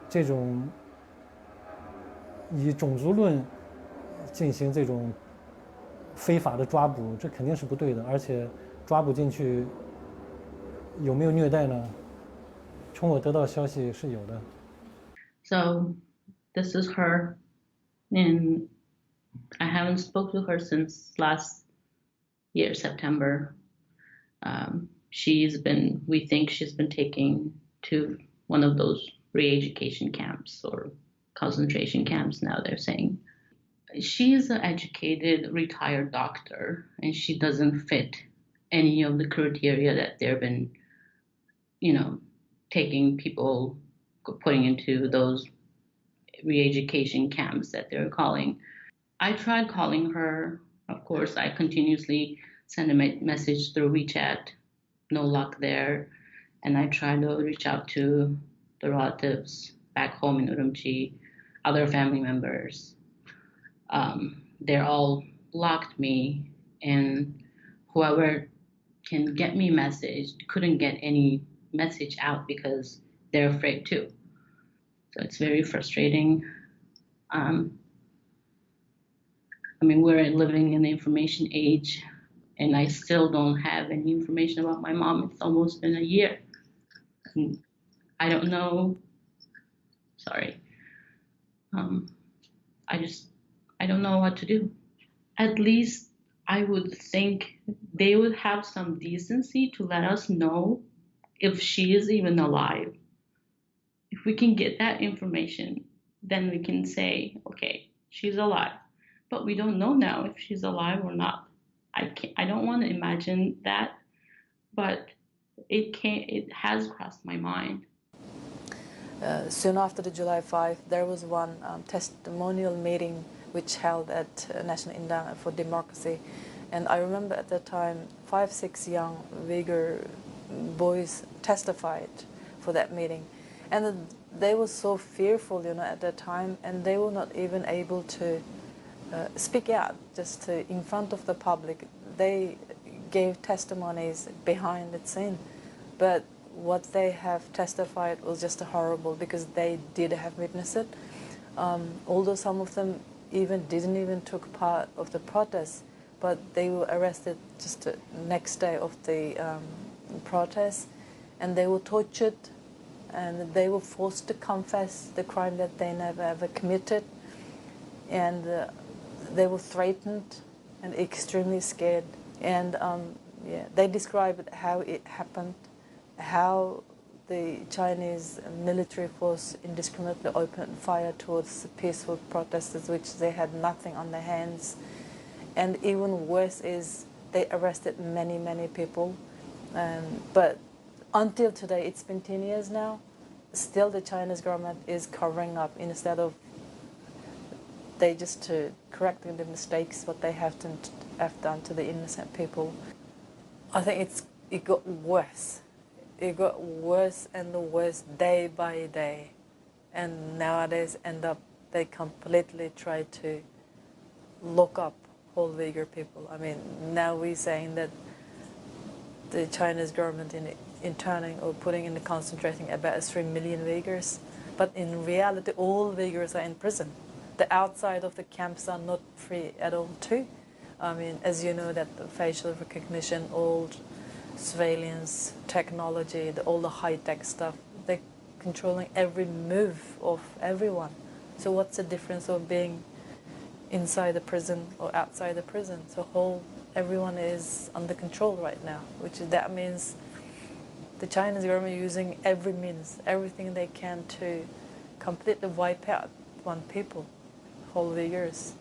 这种以种族论进行这种非法的抓捕，这肯定是不对的。而且抓捕进去有没有虐待呢？从我得到消息是有的。So this is her, and I haven't spoke to her since last year, September. We think she's been taken to one of those re-education camps or concentration camps now, they're saying. She's an educated, retired doctor, and she doesn't fit any of the criteria that they've been, taking people, putting into those re-education camps that they're calling. I tried calling her. Of course, I continuously send a message through WeChat. No luck there. And I tried to reach out to the relatives back home in Urumqi, other family members. They're all blocked me, and whoever can get me message couldn't get any message out because they're afraid too. So it's very frustrating. We're living in the information age, and I still don't have any information about my mom. It's almost been a year. And I don't know. Sorry. I don't know what to do. At least I would think they would have some decency to let us know if she is even alive. If we can get that information, then we can say, okay, she's alive. But we don't know now if she's alive or not. I don't want to imagine that, but it has crossed my mind. Soon after the July 5, there was one testimonial meeting which held at National Indang for Democracy. And I remember at that time, 5-6 young Uyghur boys testified for that meeting. And they were so fearful, at that time, and they were not even able to speak out just in front of the public. They gave testimonies behind the scene. But what they have testified was just horrible because they did have witnessed it. Although some of them didn't even took part of the protest, but they were arrested just the next day of the protest, and they were tortured, and they were forced to confess the crime that they never ever committed, and they were threatened and extremely scared. And they described how it happened, how the Chinese military force indiscriminately opened fire towards peaceful protesters, which they had nothing on their hands. And even worse is they arrested many, many people. But until today, it's been 10 years now, still the Chinese government is covering up instead of they just correcting the mistakes what they have done to the innocent people. I think it got worse. It got worse and worse day by day, and nowadays they completely try to lock up whole Uyghur people. Now we're saying that the Chinese government in interning or putting in the concentration about 3 million Uyghurs, but in reality all Uyghurs are in prison. The outside of the camps are not free at all too. As you know, that the facial recognition, all surveillance technology, all the high-tech stuff, they're controlling every move of everyone. So what's the difference of being inside the prison or outside the prison? So everyone is under control right now, that means the Chinese government is using every means, everything they can to completely wipe out one people, whole Uyghurs.